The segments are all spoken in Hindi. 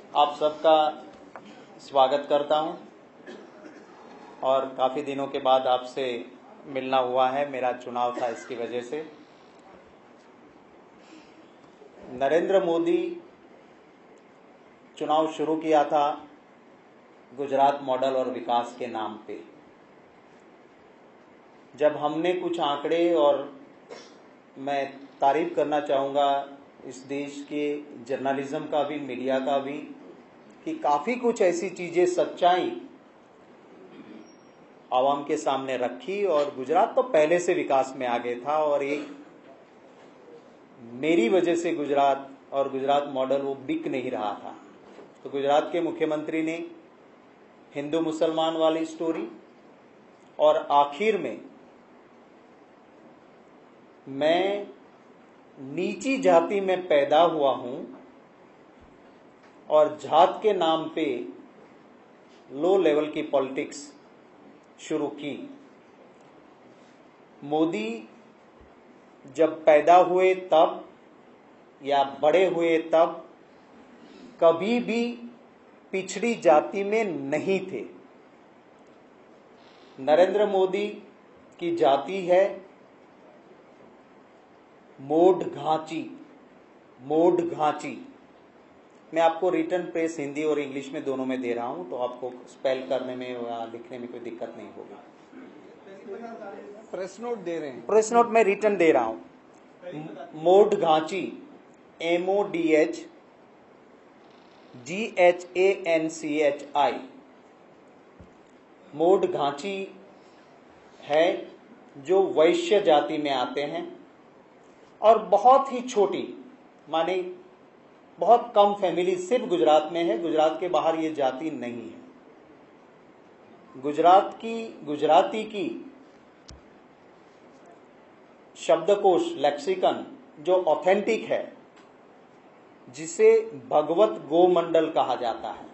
आप सबका स्वागत करता हूं और काफ़ी दिनों के बाद आपसे मिलना हुआ है। मेरा चुनाव था, इसकी वजह से। नरेंद्र मोदी चुनाव शुरू किया था गुजरात मॉडल और विकास के नाम पे। जब हमने कुछ आंकड़े, और मैं तारीफ करना चाहूँगा इस देश के जर्नलिज्म का भी, मीडिया का भी, कि काफ़ी कुछ ऐसी चीज़ें, सच्चाई आवाम के सामने रखी। और गुजरात तो पहले से विकास में आगे था, और एक मेरी वजह से गुजरात और गुजरात मॉडल वो बिक नहीं रहा था। तो गुजरात के मुख्यमंत्री ने हिंदू मुसलमान वाली स्टोरी, और आखिर में मैं नीची जाति में पैदा हुआ हूं और जात के नाम पे लो लेवल की पॉलिटिक्स शुरू की। मोदी जब पैदा हुए तब या बड़े हुए तब कभी भी पिछड़ी जाति में नहीं थे। नरेंद्र मोदी की जाति है मोड घांची। मोड घांची मैं आपको रिटर्न प्रेस हिंदी और इंग्लिश में दोनों में दे रहा हूं, तो आपको स्पेल करने में या लिखने में कोई दिक्कत नहीं होगी। प्रेस नोट दे रहे हैं। प्रेस नोट में रिटर्न दे रहा हूं। Mode Ghanchi, MODHGHANCHI। Mode Ghanchi है जो वैश्य जाति में आते हैं, और बहुत ही छोटी, माने बहुत कम फैमिली सिर्फ गुजरात में है। गुजरात के बाहर ये जाति नहीं है। गुजराती की शब्दकोश, लेक्सिकन जो ऑथेंटिक है, जिसे भगवत गोमंडल कहा जाता है,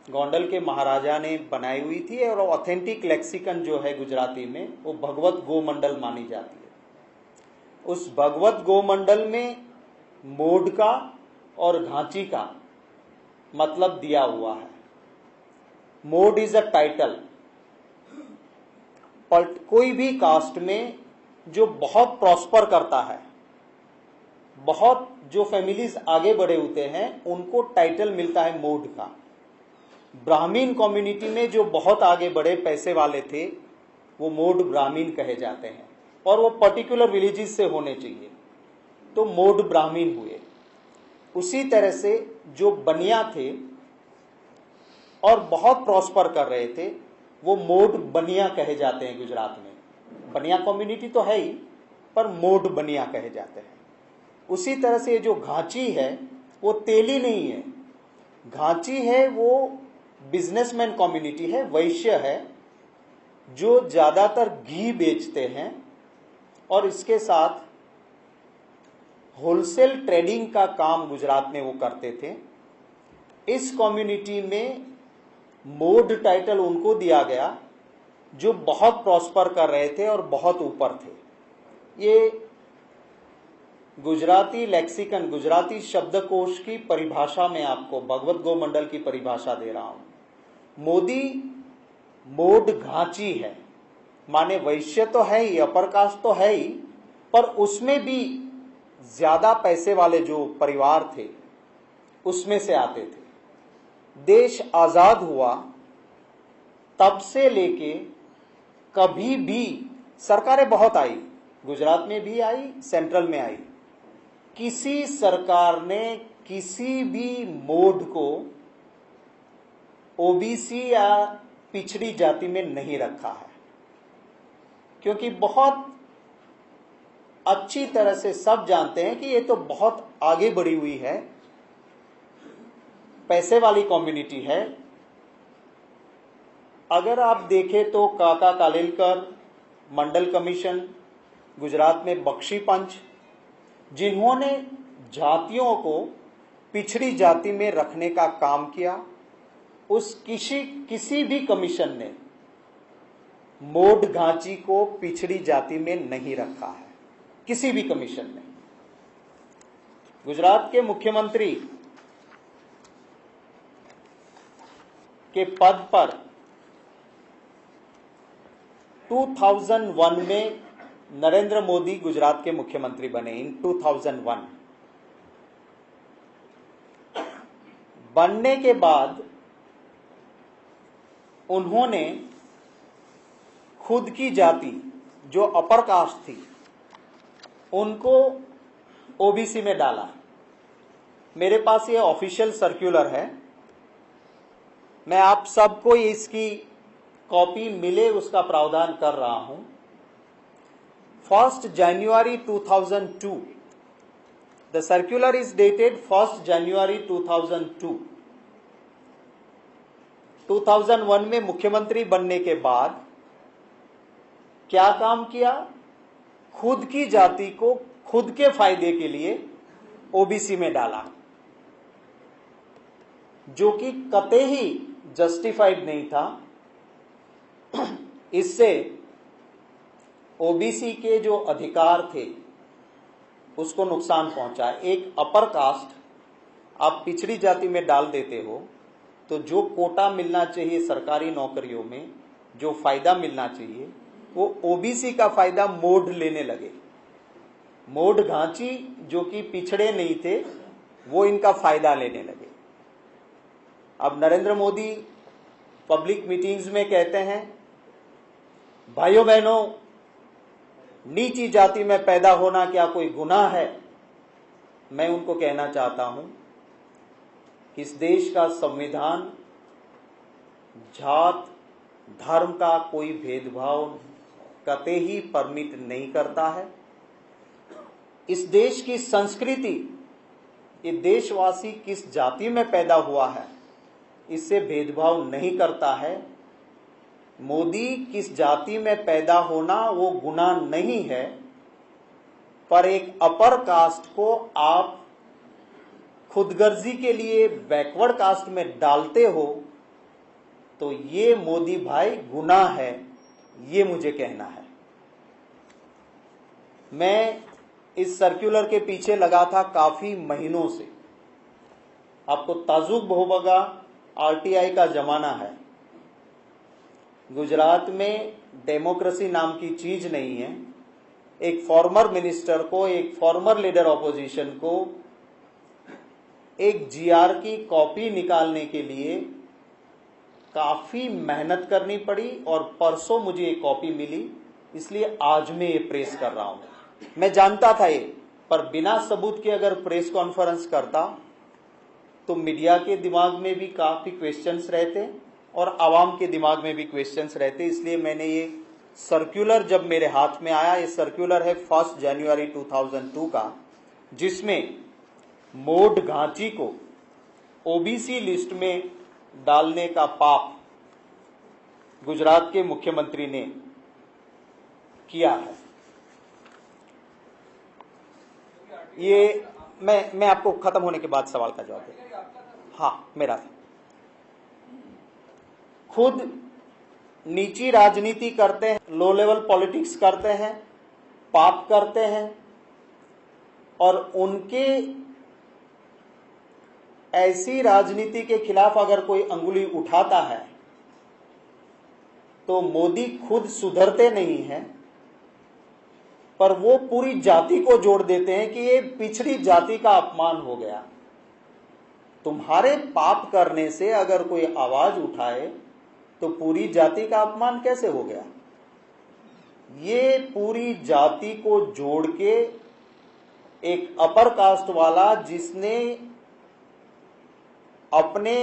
गोंडल के महाराजा ने बनाई हुई थी, और ऑथेंटिक लेक्सिकन जो है गुजराती में, वो भगवत गोमंडल मानी जाती है। उस भगवत गोमंडल में मोड का और घांची का मतलब दिया हुआ है। Mode is a title. कोई भी कास्ट में जो बहुत प्रॉस्पर करता है, बहुत जो फैमिलीज आगे बढ़े होते हैं, उनको टाइटल मिलता है मोड का। ब्राह्मीण कम्युनिटी में जो बहुत आगे बढ़े पैसे वाले थे, वो मोड ब्राह्मीण कहे जाते हैं, और वो पर्टिकुलर विलेजेस से होने चाहिए, तो मोड ब्राह्मीण हुए। उसी तरह से जो बनिया थे और बहुत प्रॉस्पर कर रहे थे, वो मोड बनिया कहे जाते हैं गुजरात में। बनिया कम्युनिटी तो है ही, पर मोड बनिया कहे जाते हैं। उसी तरह से जो घांची है, वो तेली नहीं है। घांची है वो बिजनेसमैन कम्युनिटी है, वैश्य है, जो ज्यादातर घी बेचते हैं, और इसके साथ होलसेल ट्रेडिंग का काम गुजरात में वो करते थे। इस कम्युनिटी में मोड टाइटल उनको दिया गया जो बहुत प्रॉस्पर कर रहे थे और बहुत ऊपर थे। ये गुजराती लेक्सिकन, गुजराती शब्दकोश की परिभाषा में आपको भगवत गोमंडल की परिभाषा दे रहा हूं। मोदी मोड घांची है, माने वैश्य तो है ही, अपर कास्ट तो है ही, पर उसमें भी ज्यादा पैसे वाले जो परिवार थे, उसमें से आते थे। देश आजाद हुआ तब से लेके कभी भी सरकारें बहुत आई, गुजरात में भी आई, सेंट्रल में आई, किसी सरकार ने किसी भी मोड को ओबीसी या पिछड़ी जाति में नहीं रखा है, क्योंकि बहुत अच्छी तरह से सब जानते हैं कि ये तो बहुत आगे बढ़ी हुई है, पैसे वाली कम्युनिटी है। अगर आप देखें तो काका कालेलकर, मंडल कमीशन, गुजरात में बख्शी पंच, जिन्होंने जातियों को पिछड़ी जाति में रखने का काम किया, उस किसी भी कमीशन ने मोड घांची को पिछड़ी जाति में नहीं रखा है, किसी भी कमीशन ने। गुजरात के मुख्यमंत्री के पद पर 2001 में नरेंद्र मोदी गुजरात के मुख्यमंत्री बने। इन 2001 बनने के बाद उन्होंने खुद की जाति जो अपर कास्ट थी उनको ओबीसी में डाला। मेरे पास ये ऑफिशियल सर्कुलर है, मैं आप सबको इसकी कॉपी मिले उसका प्रावधान कर रहा हूं। 1 January 2002, the circular is dated 1 January 2002। 2001 में मुख्यमंत्री बनने के बाद क्या काम किया? खुद की जाति को खुद के फायदे के लिए ओबीसी में डाला, जो कि कतई जस्टिफाइड नहीं था। इससे ओबीसी के जो अधिकार थे उसको नुकसान पहुंचा। एक अपर कास्ट आप पिछड़ी जाति में डाल देते हो तो जो कोटा मिलना चाहिए सरकारी नौकरियों में, जो फायदा मिलना चाहिए, वो ओबीसी का फायदा मोड लेने लगे। मोड घांची जो कि पिछड़े नहीं थे वो इनका फायदा लेने लगे। अब नरेंद्र मोदी पब्लिक मीटिंग्स में कहते हैं, भाइयों बहनों, नीची जाति में पैदा होना क्या कोई गुनाह है? मैं उनको कहना चाहता हूं कि इस देश का संविधान जात धर्म का कोई भेदभाव कतई परमिट नहीं करता है। इस देश की संस्कृति, ये देशवासी किस जाति में पैदा हुआ है इससे भेदभाव नहीं करता है। मोदी किस जाति में पैदा होना वो गुनाह नहीं है, पर एक अपर कास्ट को आप खुदगर्जी के लिए बैकवर्ड कास्ट में डालते हो तो ये मोदी भाई गुनाह है, ये मुझे कहना है। मैं इस सर्कुलर के पीछे लगा था काफी महीनों से। आपको ताजुब होगा, आरटीआई का जमाना है, गुजरात में डेमोक्रेसी नाम की चीज नहीं है। एक फॉर्मर मिनिस्टर को, एक फॉर्मर लीडर ऑपोजिशन को एक जीआर की कॉपी निकालने के लिए काफी मेहनत करनी पड़ी और परसों मुझे एक कॉपी मिली, इसलिए आज मैं ये प्रेस कर रहा हूं। मैं जानता था ये, पर बिना सबूत के अगर प्रेस कॉन्फ्रेंस करता तो मीडिया के दिमाग में भी काफी क्वेश्चंस रहते और आवाम के दिमाग में भी क्वेश्चंस रहते। इसलिए मैंने ये सर्कुलर जब मेरे हाथ में आया, ये सर्कुलर है 1 जनवरी 2002 का, जिसमें मोड घांची को ओबीसी लिस्ट में डालने का पाप गुजरात के मुख्यमंत्री ने किया है। ये मैं आपको खत्म होने के बाद सवाल का जवाब दूं। हाँ, मेरा था। खुद नीची राजनीति करते हैं, लो लेवल पॉलिटिक्स करते हैं, पाप करते हैं, और उनके ऐसी राजनीति के खिलाफ अगर कोई अंगुली उठाता है तो मोदी खुद सुधरते नहीं हैं, पर वो पूरी जाति को जोड़ देते हैं कि ये पिछड़ी जाति का अपमान हो गया। तुम्हारे पाप करने से अगर कोई आवाज उठाए तो पूरी जाति का अपमान कैसे हो गया? ये पूरी जाति को जोड़ के एक अपर कास्ट वाला जिसने अपने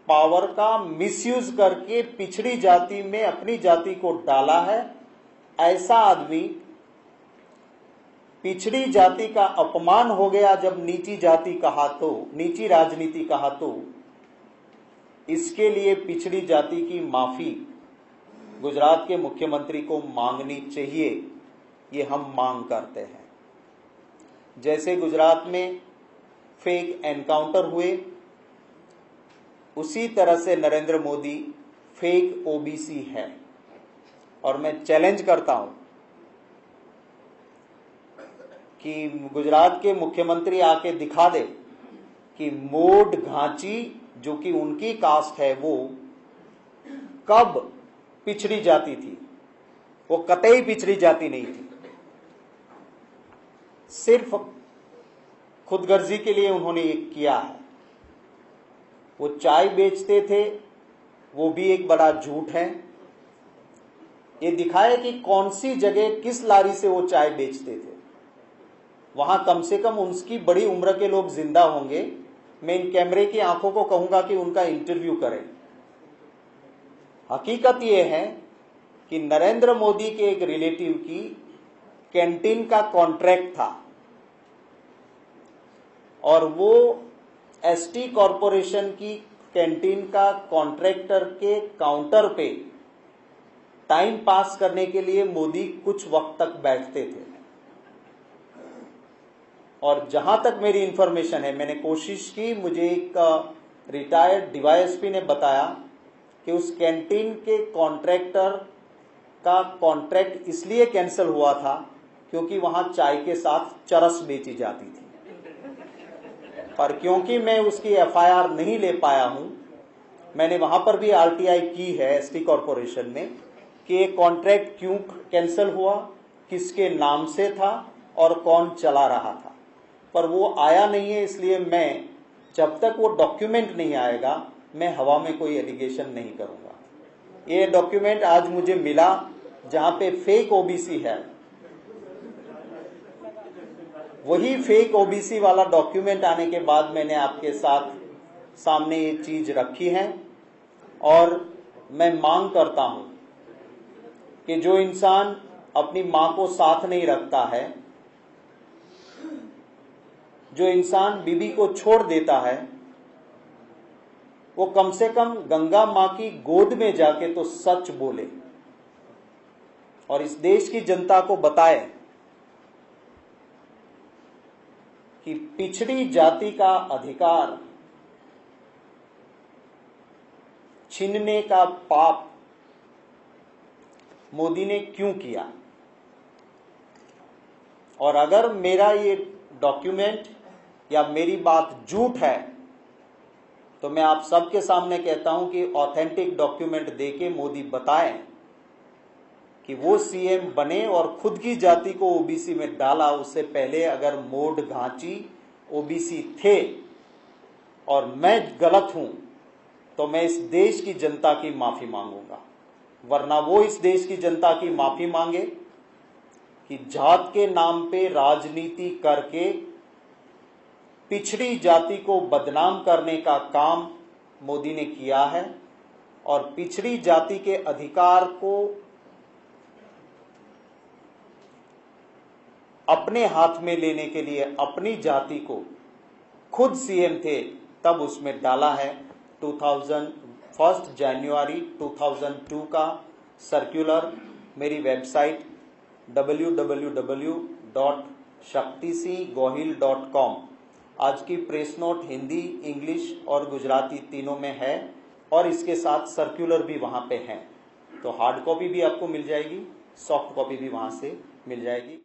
पावर का मिसयूज करके पिछड़ी जाति में अपनी जाति को डाला है, ऐसा आदमी पिछड़ी जाति का अपमान हो गया जब नीची जाति कहा तो, नीची राजनीति कहा तो इसके लिए पिछड़ी जाति की माफी गुजरात के मुख्यमंत्री को मांगनी चाहिए, ये हम मांग करते हैं। जैसे गुजरात में फेक एनकाउंटर हुए, उसी तरह से नरेंद्र मोदी फेक ओबीसी है। और मैं चैलेंज करता हूं कि गुजरात के मुख्यमंत्री आके दिखा दे कि मोड घांची जो कि उनकी कास्ट है, वो कब पिछड़ी जाति थी। वो कतई पिछड़ी जाति नहीं थी, सिर्फ खुदगर्जी के लिए उन्होंने ये किया है। वो चाय बेचते थे, वो भी एक बड़ा झूठ है। ये दिखाया कि कौन सी जगह किस लारी से वो चाय बेचते थे। वहां कम से कम उनकी बड़ी उम्र के लोग जिंदा होंगे। मैं इन कैमरे की आंखों को कहूंगा कि उनका इंटरव्यू करें। हकीकत यह है कि नरेंद्र मोदी के एक रिलेटिव की कैंटीन का कॉन्ट्रैक्ट था और वो एसटी कॉरपोरेशन की कैंटीन का कॉन्ट्रैक्टर के काउंटर पे टाइम पास करने के लिए मोदी कुछ वक्त तक बैठते थे। और जहां तक मेरी इंफॉर्मेशन है, मैंने कोशिश की, मुझे एक रिटायर्ड डीवाईएसपी ने बताया कि उस कैंटीन के कॉन्ट्रैक्टर का कॉन्ट्रैक्ट इसलिए कैंसिल हुआ था क्योंकि वहां चाय के साथ चरस बेची जाती थी। पर क्योंकि मैं उसकी एफआईआर नहीं ले पाया हूं, मैंने वहां पर भी आरटीआई की है एसटी कॉरपोरेशन में कि ये कॉन्ट्रैक्ट क्यों कैंसिल हुआ, किसके नाम से था और कौन चला रहा था। पर वो आया नहीं है, इसलिए मैं जब तक वो डॉक्यूमेंट नहीं आएगा मैं हवा में कोई एलिगेशन नहीं करूंगा। ये डॉक्यूमेंट आज मुझे मिला जहां पे फेक ओबीसी है, वही फेक ओबीसी वाला डॉक्यूमेंट आने के बाद मैंने आपके साथ सामने ये चीज रखी है। और मैं मांग करता हूं कि जो इंसान अपनी मां को साथ नहीं रखता है, जो इंसान बीबी को छोड़ देता है, वो कम से कम गंगा मां की गोद में जाके तो सच बोले और इस देश की जनता को बताए कि पिछड़ी जाति का अधिकार छीनने का पाप मोदी ने क्यों किया। और अगर मेरा ये डॉक्यूमेंट या मेरी बात झूठ है तो मैं आप सबके सामने कहता हूं कि ऑथेंटिक डॉक्यूमेंट देके मोदी बताएं कि वो सीएम बने और खुद की जाति को ओबीसी में डाला। उससे पहले अगर मोड घांची ओबीसी थे और मैं गलत हूं तो मैं इस देश की जनता की माफी मांगूंगा, वरना वो इस देश की जनता की माफी मांगे कि जात के नाम पे राजनीति करके पिछड़ी जाति को बदनाम करने का काम मोदी ने किया है और पिछड़ी जाति के अधिकार को अपने हाथ में लेने के लिए अपनी जाति को खुद सीएम थे तब उसमें डाला है। 1 जनवरी 2002 का सर्कुलर मेरी वेबसाइट www.shaktisinggohil.com आज की प्रेस नोट हिंदी, इंग्लिश और गुजराती तीनों में है और इसके साथ सर्कुलर भी वहां पे है। तो हार्ड कॉपी भी आपको मिल जाएगी, सॉफ्ट कॉपी भी वहां से मिल जाएगी।